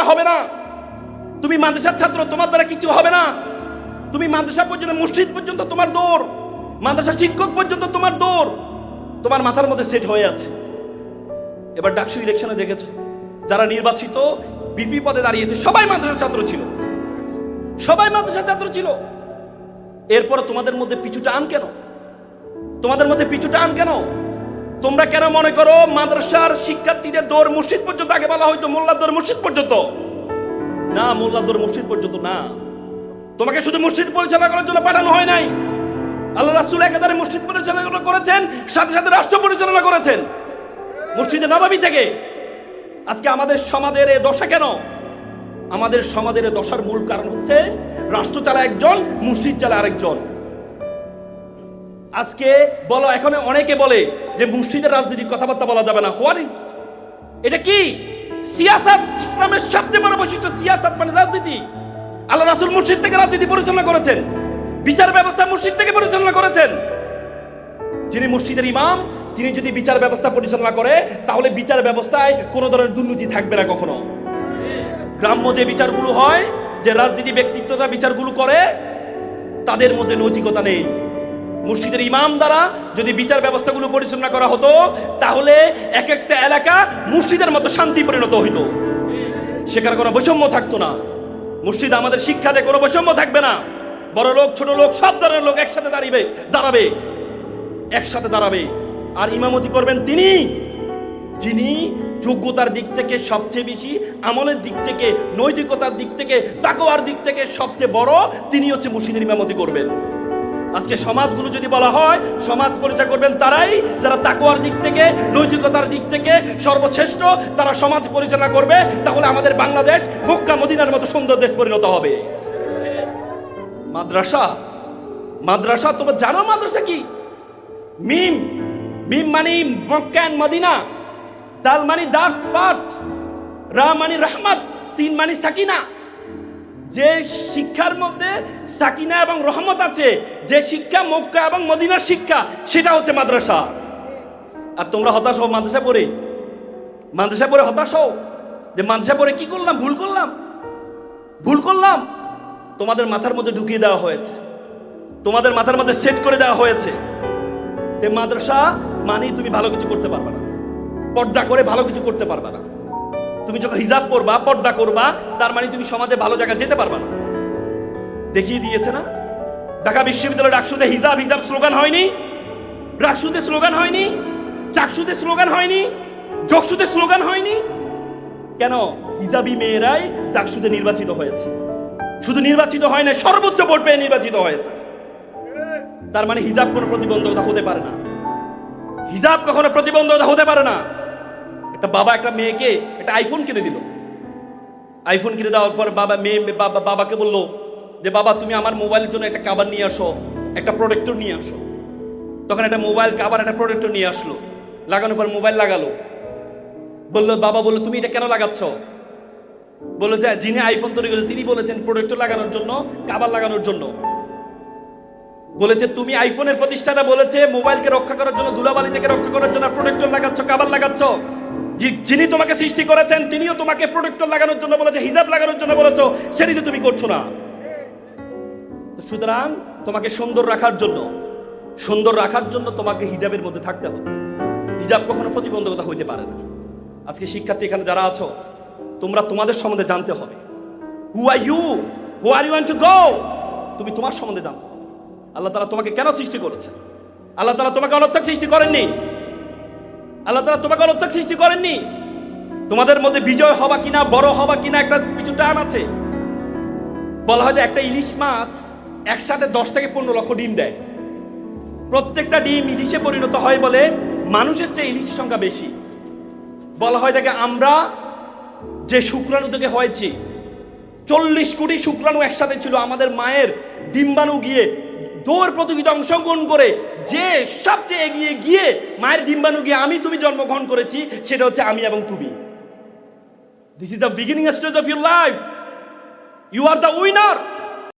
হবে না। তুমি মাদ্রাসার ছাত্র, তোমার দ্বারা কিছু হবে না। তুমি মাদ্রাসা পর্যন্ত, মসজিদ পর্যন্ত তোমার দৌড়, মাদ্রাসা শিক্ষক পর্যন্ত তোমার দৌড়, তোমার মাথার মধ্যে সেট হয়ে আছে। এবার ডাকসু ইলেকশনে দেখেছো, যারা নির্বাচিত বিপি পদে দাঁড়িয়েছে সবাই মাদ্রাসার ছাত্র ছিল, সবাই মাদ্রাসার ছাত্র ছিল। এরপর তোমাদের মধ্যে পিছু টান কেন? তোমাদের মধ্যে পিছু টান কেন? তোমরা কেন মনে করো মাদ্রাসার শিক্ষার্থীদের দৌড় মসজিদ পর্যন্ত? আগে বলা হয়তো মোল্লার দৌড় মসজিদ পর্যন্ত না, মোল্লার দৌড় মসজিদ পর্যন্ত না। তোমাকে শুধু মসজিদ পরিচালনা করার জন্য পাঠানো হয় নাই। আল্লাহ রাসূল একাধারে মসজিদ পরিচালনা করেছেন, সাথে সাথে রাষ্ট্র পরিচালনা করেছেন মসজিদে নববী থেকে। আজকে আমাদের সমাজের এই দশা কেন? আমাদের সমাজের এই দশার মূল কারণ হচ্ছে রাষ্ট্র চালায় একজন, মসজিদ চালায় আরেকজন। আজকে বলো, এখন অনেকে বলে যে মসজিদের রাজনীতির কথাবার্তা বলা যাবে না। হোয়াট ইজ এটা? কি সিয়াসাত? ইসলামের সবচেয়ে বড় বৈশিষ্ট্য সিয়াসাত মানে রাজনীতি। আল্লাহ রাসূল মসজিদ থেকে রাজনীতি পরিচালনা করেছেন, বিচার ব্যবস্থা মসজিদ থেকে পরিচালনা করেছেন। যিনি মসজিদের ইমাম, তিনি যদি বিচার ব্যবস্থা পরিচালনা করে, তাহলে বিচার ব্যবস্থায় কোনো ধরনের দুর্নীতি থাকবে না কখনো। গ্রাম্য যে বিচারগুলো হয়, যে রাজনীতি ব্যক্তিত্বরা বিচারগুলো করে, তাদের মধ্যে নৈতিকতা নেই। মসজিদের ইমাম দ্বারা যদি বিচার ব্যবস্থাগুলো পরিচালনা করা হতো, তাহলে এক একটা এলাকা মসজিদের মতো শান্তি পরিণত হইতো, সেখানে কোনো বৈষম্য থাকতো না। মসজিদ আমাদের শিক্ষাতে কোনো বৈষম্য থাকবে না। বড় লোক ছোট লোক সব ধরনের লোক একসাথে দাঁড়াবে, একসাথে দাঁড়াবে। আর ইমামতি করবেন তিনি, যিনি যোগ্যতার দিক থেকে সবচেয়ে বেশি, আমলের দিক থেকে, নৈতিকতার দিক থেকে, তাকওয়ার দিক থেকে সবচেয়ে বড়, তিনি হচ্ছে মসজিদের ইমামতি করবেন। আজকে সমাজগুলো যদি বলা হয় সমাজ পরিচয় করবেন তারাই যারা তাকওয়ার দিক থেকে, নৈতিকতার দিক থেকে সর্বশ্রেষ্ঠ, তারা সমাজ পরিচালনা করবে, তাহলে আমাদের বাংলাদেশ মক্কা মদিনার মতো সুন্দর দেশ পরিণত হবে। মাদ্রাসা, মাদ্রাসা তোমরা জানো মাদ্রাসা কি? মিম, মিম মানে মক্কা এন্ড মদিনা, দাল মানে দার্স পাঠ, রা মানে রহমত, সিন মানে সাকিনা। যে শিক্ষার মধ্যে সাকিনা এবং রহমত আছে, যে শিক্ষা মক্কা এবং মদিনার শিক্ষা, সেটা হচ্ছে মাদ্রাসা। আর তোমরা হতাশ হও মাদ্রাসা পড়ে, মাদ্রাসা পড়ে হতাশ হও যে মাদ্রাসা পড়ে কি করলাম, ভুল করলাম, ভুল করলাম। তোমাদের মাথার মধ্যে ঢুকিয়ে দেওয়া হয়েছে, তোমাদের মাথার মধ্যে সেট করে দেওয়া হয়েছে যে মাদ্রাসা মানেই তুমি ভালো কিছু করতে পারবে না, পর্দা করে ভালো কিছু করতে পারবে না। তুমি যখন হিজাব পরবা, পর্দা করবা, তার মানে তুমি সমাজে ভালো জায়গায় যেতে পারবা না। দেখিয়ে দিয়েছে না ঢাকা বিশ্ববিদ্যালয় ডাকসুতে হিজাব হিজাব স্লোগান হয়নি, ডাকসুতে স্লোগান হয়নি, চাকসুতে স্লোগান হয়নি, জকসুতে স্লোগান হয়নি। কেন? হিজাবি মেয়েরাই ডাকসুতে নির্বাচিত হয়েছে। শুধু নির্বাচিত হয় না, সর্বোচ্চ ভোট পেয়ে নির্বাচিত হয়েছে। তার মানে হিজাব কোনো প্রতিবন্ধকতা হতে পারে না, হিজাব কখনো প্রতিবন্ধকতা হতে পারে না। একটা বাবা একটা মেয়েকে একটা আইফোন কিনে দিল, আইফোন কিনে দেওয়ার পর বাবাকে বললো যে বাবা তুমি আমার মোবাইলের জন্য একটা কভার নিয়ে আসো, একটা প্রোটেক্টর নিয়ে আসো। তখন একটা মোবাইল কভার একটা প্রোটেক্টর নিয়ে আসলো, লাগানোর পর মোবাইল লাগালো। বাবা বললো তুমি এটা কেন লাগাচ্ছ? বললো যে যিনি আইফোন তৈরি করেছেন তিনি বলেছেন প্রোটেক্টর লাগানোর জন্য, কভার লাগানোর জন্য। বলেছে তুমি আইফোনের প্রতিষ্ঠাতা বলেছে মোবাইলকে রক্ষা করার জন্য, ধুলাবালি থেকে রক্ষা করার জন্য প্রোটেক্টর লাগাচ্ছ, কভার লাগাচ্ছ। যিনি তোমাকে সৃষ্টি করেছেন তিনিও তোমাকে প্রোটেক্টর লাগানোর জন্য বলেছে, হিজাব লাগানোর জন্য বলেছো, সেটি তো তুমি করছো না। সুতরাং তোমাকে সুন্দর রাখার জন্য, সুন্দর রাখার জন্য তোমাকে হিজাবের মধ্যে থাকতে হবে। হিজাব কখনো প্রতিবন্ধকতা হইতে পারে না। আজকে শিক্ষার্থী এখানে যারা আছো, তোমরা তোমাদের সম্বন্ধে জানতে হবে। Who are you, who are you want to go? তুমি তোমার সম্বন্ধে জানতে হবে। আল্লাহ তাআলা তোমাকে কেন সৃষ্টি করেছে? আল্লাহ তাআলা তোমাকে অনর্থক সৃষ্টি করেননি, আল্লাহ তাআলা তোমাকে অনর্থক সৃষ্টি করেননি। তোমাদের মধ্যে বিজয় হবা কিনা, বড় হবা কিনা একটা কিছু টান আছে। বলা হয় যে একটা ইলিশ মাছ একসাথে 10 থেকে 15 লক্ষ ডিম দেয়। প্রত্যেকটা ডিম ইলিশে পরিণত হয় বলে মানুষের চেয়ে ইলিশের সংখ্যা বেশি। বলা হয় দেখে আমরা যে শুক্রাণু থেকে হয়েছি, 40 কোটি শুক্রাণু একসাথে ছিল। আমাদের মায়ের ডিম্বাণু গিয়ে দৌড় প্রতিযোগিতা অংশগ্রহণ করে যে সবচেয়ে এগিয়ে গিয়ে মায়ের ডিম্বাণু গিয়ে আমি তুমি জন্মগ্রহণ করেছি, সেটা হচ্ছে আমি এবং তুমি। This is the beginning stage of your life. You are the winner.